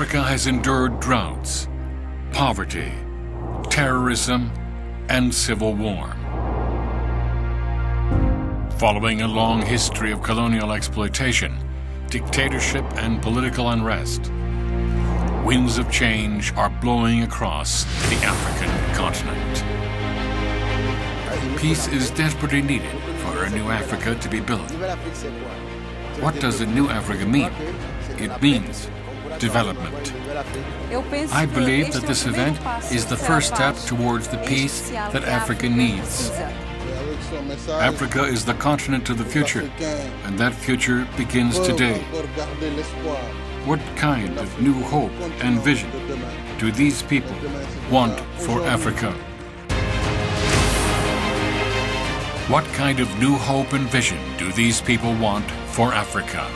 Africa has endured droughts, poverty, terrorism, and civil war. Following a long history of colonial exploitation, dictatorship, and political unrest, winds of change are blowing across the African continent. Peace is desperately needed for a new Africa to be built. What does a new Africa mean? It means development. I believe that this event is the first step towards the peace that Africa needs. Africa is the continent of the future, and that future begins today. What kind of new hope and vision do these people want for Africa? What kind of new hope and vision do these people want for Africa?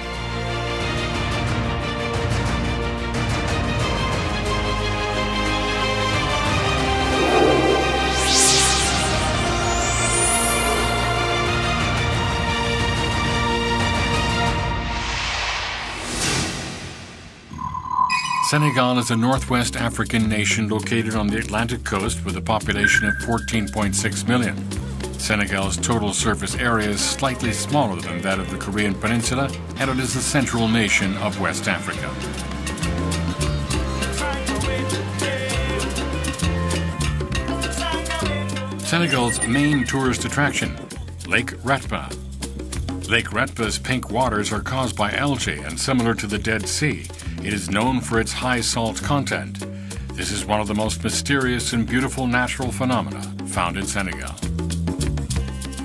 Senegal is a northwest African nation located on the Atlantic coast with a population of 14.6 million. Senegal's total surface area is slightly smaller than that of the Korean Peninsula, and it is the central nation of West Africa. Senegal's main tourist attraction, Lake Retba. Lake Retba's pink waters are caused by algae and similar to the Dead Sea. It is known for its high salt content. This is one of the most mysterious and beautiful natural phenomena found in Senegal.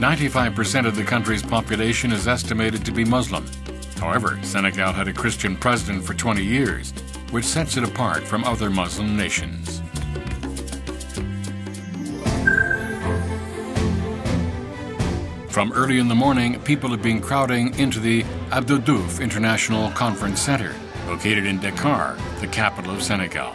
95% of the country's population is estimated to be Muslim. However, Senegal had a Christian president for 20 years, which sets it apart from other Muslim nations. From early in the morning, people have been crowding into the Abdou Diouf International Conference Center, located in Dakar, the capital of Senegal.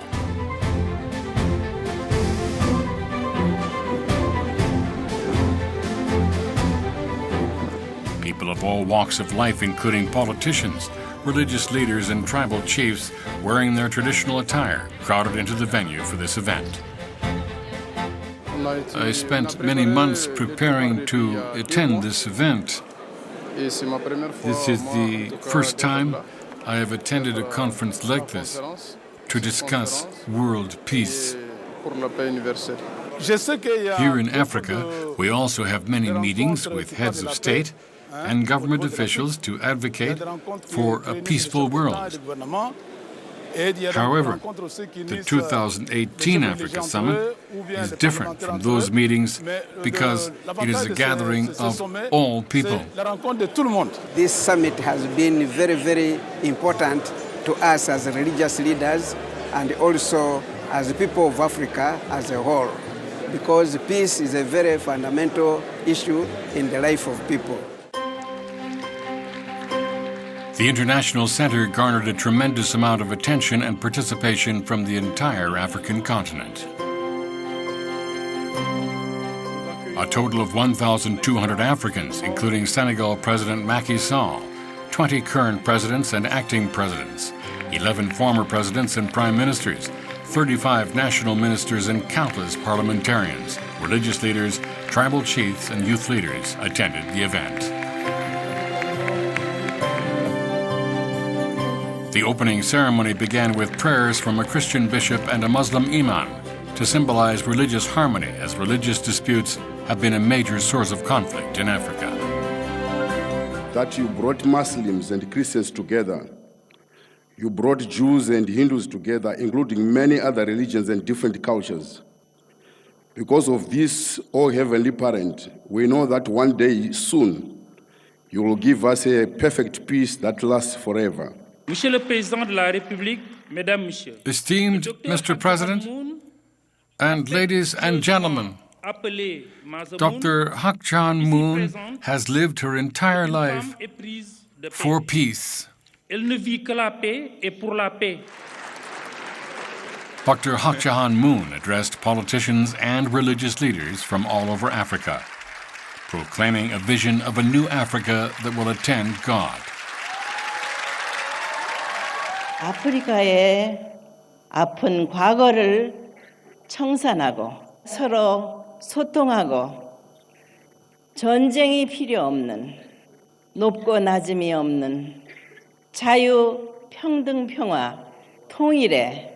People of all walks of life, including politicians, religious leaders, and tribal chiefs, wearing their traditional attire, crowded into the venue for this event. I spent many months preparing to attend this event. This is the first time I have attended a conference like this to discuss world peace. Here in Africa, we also have many meetings with heads of state and government officials to advocate for a peaceful world. However, the 2018 Africa Summit is different from those meetings because it is a gathering of all people. This summit has been very, very important to us as religious leaders and also as the people of Africa as a whole, because peace is a very fundamental issue in the life of people. The International Center garnered a tremendous amount of attention and participation from the entire African continent. A total of 1,200 Africans, including Senegal President Macky Sall, 20 current presidents and acting presidents, 11 former presidents and prime ministers, 35 national ministers, and countless parliamentarians, religious leaders, tribal chiefs, and youth leaders attended the event. The opening ceremony began with prayers from a Christian bishop and a Muslim imam to symbolize religious harmony, as religious disputes have been a major source of conflict in Africa. That you brought Muslims and Christians together. You brought Jews and Hindus together, including many other religions and different cultures. Because of this, O Heavenly Parent, we know that one day soon you will give us a perfect peace that lasts forever. Monsieur le Président de la République, Mesdames, Messieurs. Esteemed Mr. President, and ladies and gentlemen, Dr. Hak Chan Moon has lived her entire life for peace. Dr. Hak Chan Moon addressed politicians and religious leaders from all over Africa, proclaiming a vision of a new Africa that will attend God. 아프리카의 아픈 과거를 청산하고 서로 소통하고 전쟁이 필요 없는 높고 낮음이 없는 자유, 평등, 평화, 통일의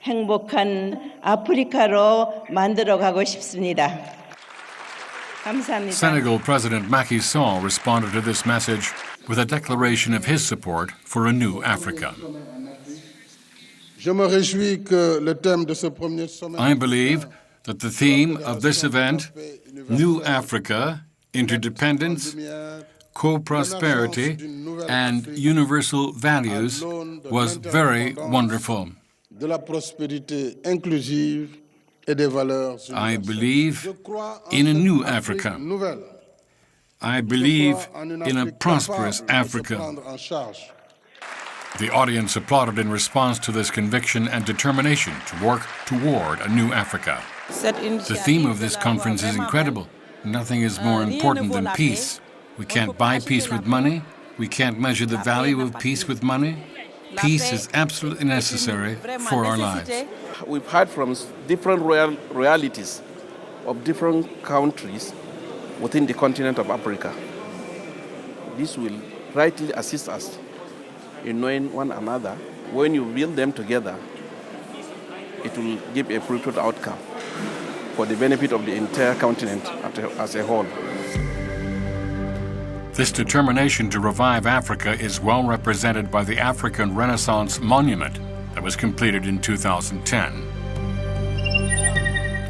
행복한 아프리카로 만들어가고 싶습니다. 감사합니다. Senegal President Macky Sall responded to this message with a declaration of his support for a new Africa. I believe that the theme of this event, New Africa, Interdependence, Co-prosperity, and universal values, was very wonderful. I believe in a new Africa. I believe in a prosperous Africa. The audience applauded in response to this conviction and determination to work toward a new Africa. The theme of this conference is incredible. Nothing is more important than peace. We can't buy peace with money. We can't measure the value of peace with money. Peace is absolutely necessary for our lives. We've heard from different realities of different countries within the continent of Africa. This will greatly assist us in knowing one another. When you build them together, it will give a fruitful outcome for the benefit of the entire continent as a whole. This determination to revive Africa is well represented by the African Renaissance Monument that was completed in 2010.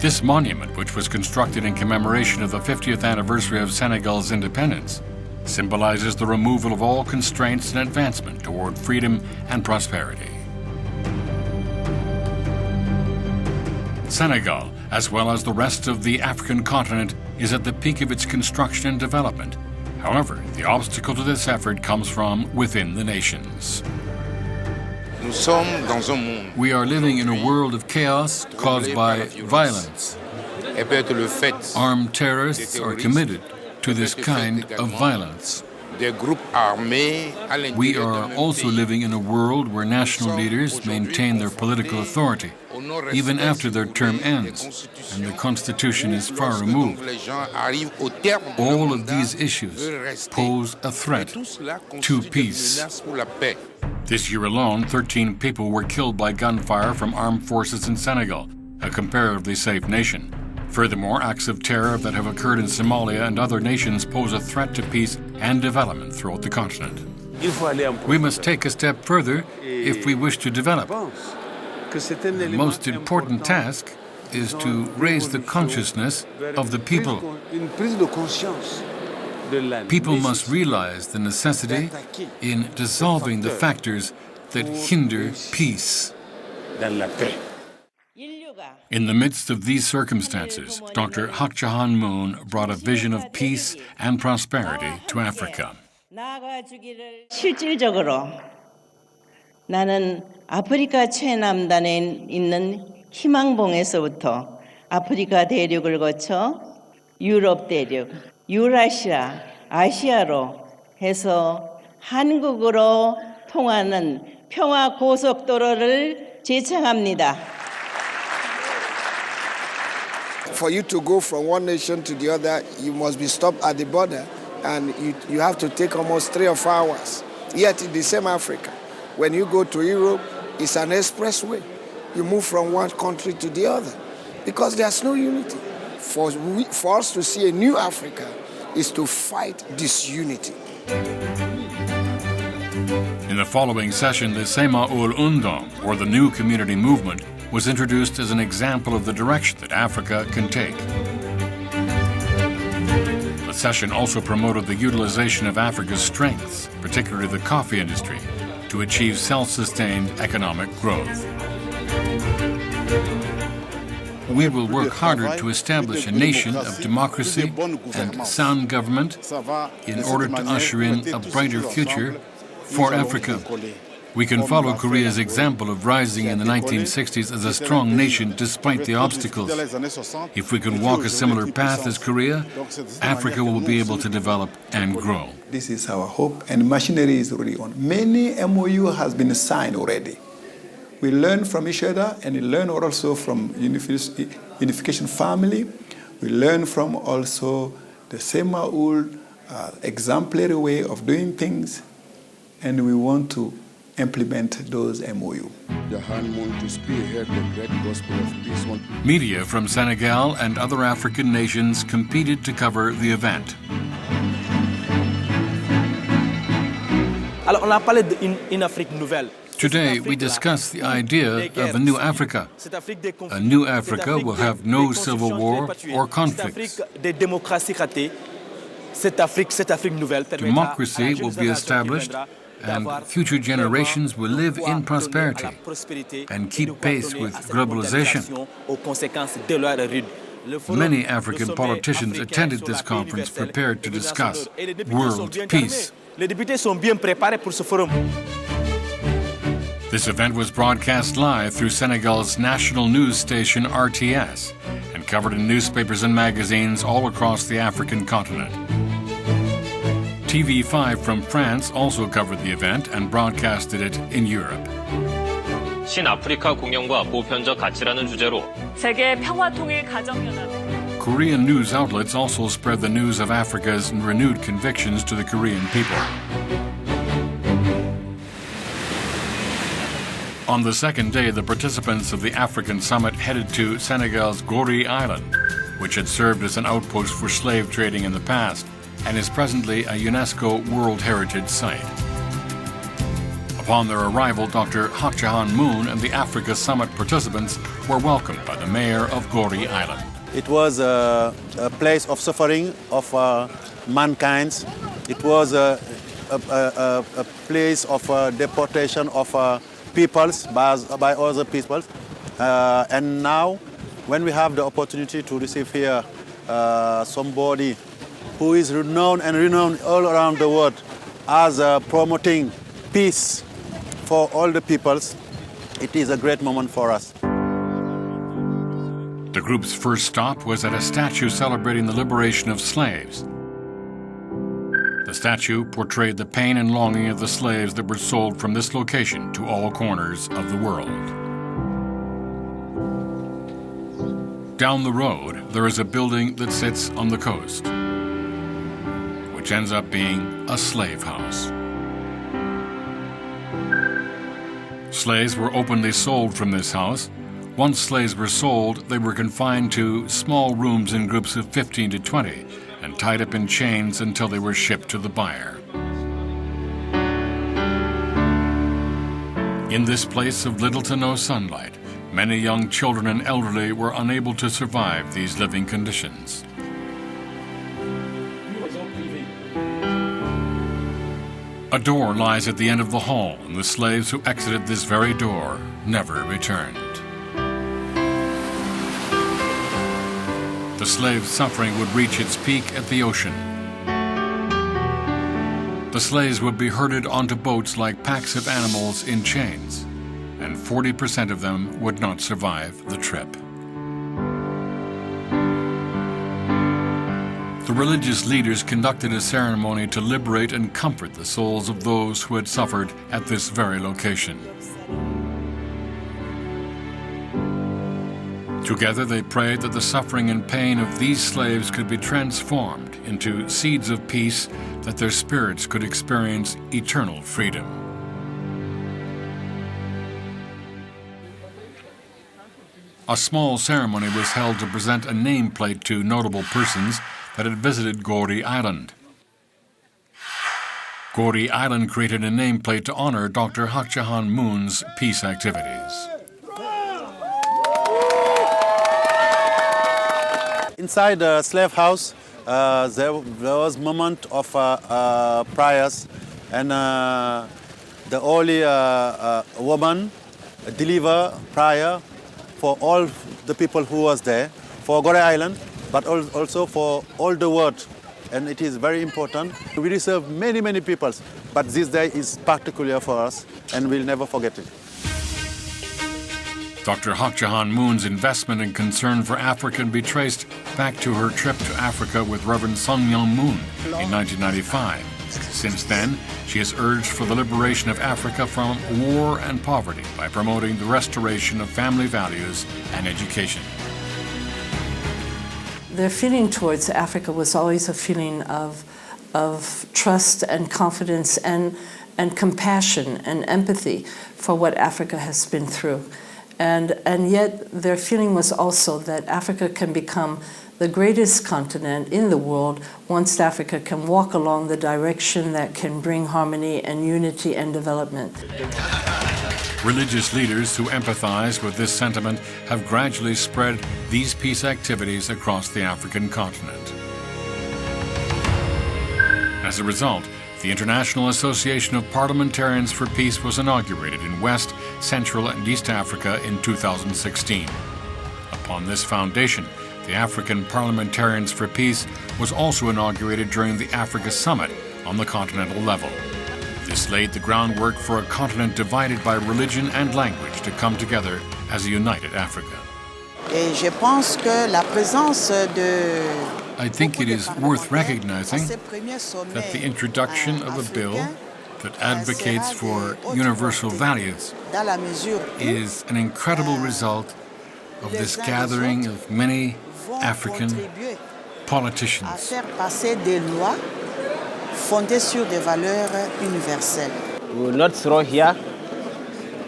This monument, which was constructed in commemoration of the 50th anniversary of Senegal's independence, symbolizes the removal of all constraints and advancement toward freedom and prosperity. Senegal, as well as the rest of the African continent, is at the peak of its construction and development. However, the obstacle to this effort comes from within the nations. We are living in a world of chaos caused by violence. Armed terrorists are committed to this kind of violence. We are also living in a world where national leaders maintain their political authority, even after their term ends, and the Constitution is far removed. All of these issues pose a threat to peace. This year alone, 13 people were killed by gunfire from armed forces in Senegal, a comparatively safe nation. Furthermore, acts of terror that have occurred in Somalia and other nations pose a threat to peace and development throughout the continent. We must take a step further if we wish to develop. The most important task is to raise the consciousness of the people. People must realize the necessity in dissolving the factors that hinder peace. In the midst of these circumstances, Dr. Hak Jahan Moon brought a vision of peace and prosperity to Africa. 실질적으로 나는 아프리카 최남단에 있는 희망봉에서부터 아프리카 대륙을 거쳐 유럽 대륙, 유라시아, 아시아로 해서 한국으로 통하는 평화 고속도로를 제창합니다. For you to go from one nation to the other, you must be stopped at the border, and you have to take almost 3 or 4 hours. Yet in the same Africa, when you go to Europe, it's an expressway. You move from one country to the other because there's no unity. For us to see a new Africa is to fight disunity. In the following session, the Sema Ul Undong, or the New Community Movement, was introduced as an example of the direction that Africa can take. The session also promoted the utilization of Africa's strengths, particularly the coffee industry, to achieve self-sustained economic growth. We will work harder to establish a nation of democracy and sound government in order to usher in a brighter future for Africa. We can follow Korea's example of rising in the 1960s as a strong nation despite the obstacles. If we can walk a similar path as Korea, Africa will be able to develop and grow. This is our hope, and machinery is already on. Many MOU has been signed already. We learn from each other, and we learn also from Unification Family. We learn from also the same old exemplary way of doing things, and we want to implement those MOU. Media from Senegal and other African nations competed to cover the event. Alors, on a parlé d'une Afrique nouvelle. Today, we discuss the idea of a new Africa. A new Africa will have no civil war or conflicts. Democracy will be established, and future generations will live in prosperity and keep pace with globalization. Many African politicians attended this conference prepared to discuss world peace. This event was broadcast live through Senegal's national news station RTS and covered in newspapers and magazines all across the African continent. TV5 from France also covered the event and broadcasted it in Europe. 신아프리카 공영과 보편적 가치라는 주제로 세계 평화통일 가정연합. Korean news outlets also spread the news of Africa's renewed convictions to the Korean people. On the second day, the participants of the African summit headed to Senegal's Gori Island, which had served as an outpost for slave trading in the past and is presently a UNESCO World Heritage Site. Upon their arrival, Dr. Hak Jahan Moon and the Africa Summit participants were welcomed by the mayor of Gori Island. It was a place of suffering of mankind. It was a place of deportation of peoples by other peoples. And now, when we have the opportunity to receive here somebody who is renowned all around the world as promoting peace for all the peoples, it is a great moment for us. The group's first stop was at a statue celebrating the liberation of slaves. The statue portrayed the pain and longing of the slaves that were sold from this location to all corners of the world. Down the road, there is a building that sits on the coast, which ends up being a slave house. Slaves were openly sold from this house. Once slaves were sold, they were confined to small rooms in groups of 15 to 20 and tied up in chains until they were shipped to the buyer. In this place of little to no sunlight, many young children and elderly were unable to survive these living conditions. A door lies at the end of the hall, and the slaves who exited this very door never returned. The slave's suffering would reach its peak at the ocean. The slaves would be herded onto boats like packs of animals in chains, and 40% of them would not survive the trip. The religious leaders conducted a ceremony to liberate and comfort the souls of those who had suffered at this very location. Together they prayed that the suffering and pain of these slaves could be transformed into seeds of peace, that their spirits could experience eternal freedom. A small ceremony was held to present a nameplate to notable persons that had visited Gori Island. Gori Island created a nameplate to honor Dr. Hak Jahan Moon's peace activities. Inside the slave house, there was a moment of prayers, and the holy woman delivered prayer for all the people who was there, for Gori Island, but also for all the world. And it is very important. We receive many people, but this day is particular for us, and we'll never forget it. Dr. Hak Jahan Moon's investment and concern for Africa can be traced back to her trip to Africa with Reverend Sun Myung Moon in 1995 Since then, she has urged for the liberation of Africa from war and poverty by promoting the restoration of family values and education. Their feeling towards Africa was always a feeling of trust and confidence and compassion and empathy for what Africa has been through. And yet their feeling was also that Africa can become the greatest continent in the world once Africa can walk along the direction that can bring harmony and unity and development. Religious leaders who empathize with this sentiment have gradually spread these peace activities across the African continent. As a result, the International Association of Parliamentarians for Peace was inaugurated in West, Central, and East Africa in 2016. Upon this foundation, the African Parliamentarians for Peace was also inaugurated during the Africa Summit on the continental level. This laid the groundwork for a continent divided by religion and language to come together as a united Africa. I think it is worth recognizing that the introduction of a bill that advocates for universal values is an incredible result of this gathering of many African politicians. We will not throw here,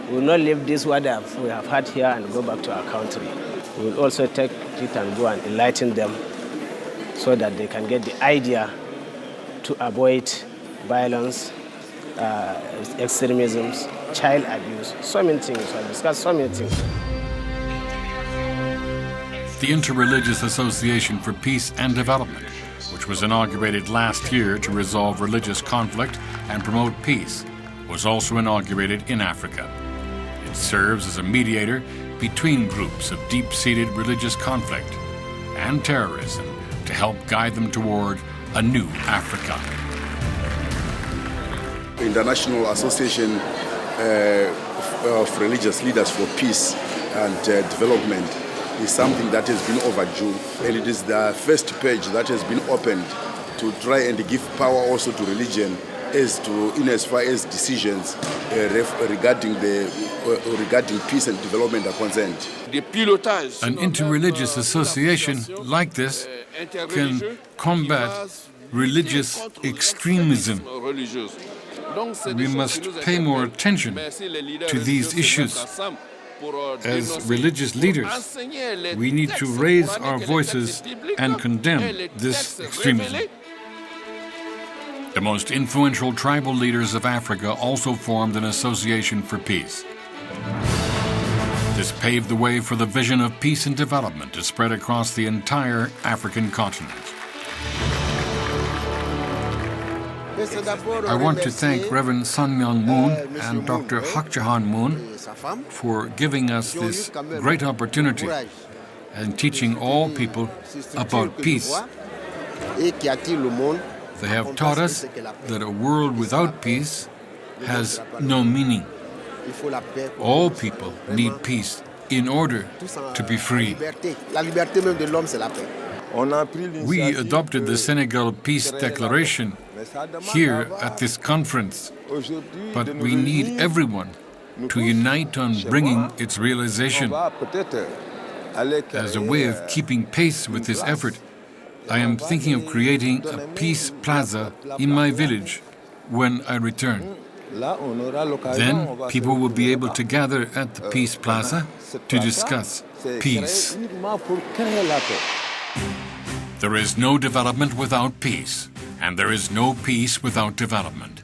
we will not leave this what we have had here and go back to our country. We will also take it and go and enlighten them so that they can get the idea to avoid violence, extremisms, child abuse, so many things. I'll discuss so many things. The Interreligious Association for Peace and Development, which was inaugurated last year to resolve religious conflict and promote peace, was also inaugurated in Africa. It serves as a mediator between groups of deep-seated religious conflict and terrorism to help guide them toward a new Africa. International Association of Religious Leaders for Peace and Development is something that has been overdue, and it is the first page that has been opened to try and give power also to religion as far as decisions regarding peace and development are concerned. An interreligious association like this can combat religious extremism. We must pay more attention to these issues. As religious leaders, we need to raise our voices and condemn this extremism. The most influential tribal leaders of Africa also formed an association for peace. This paved the way for the vision of peace and development to spread across the entire African continent. I want to thank Reverend Sun Myung Moon and Dr. Hak Jahan Moon for giving us this great opportunity and teaching all people about peace. They have taught us that a world without peace has no meaning. All people need peace in order to be free. We adopted the Senegal Peace Declaration here at this conference, but we need everyone to unite on bringing its realization. As a way of keeping pace with this effort, I am thinking of creating a peace plaza in my village when I return. Then people will be able to gather at the Peace Plaza to discuss peace. There is no development without peace, and there is no peace without development.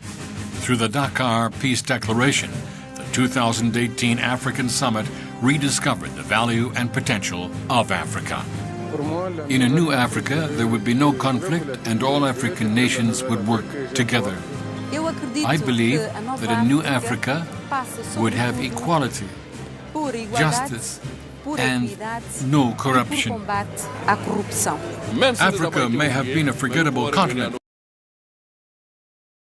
Through the Dakar Peace Declaration, the 2018 African Summit rediscovered the value and potential of Africa. In a new Africa, there would be no conflict and all African nations would work together. I believe that a new Africa would have equality, justice, and no corruption. Africa may have been a forgettable continent,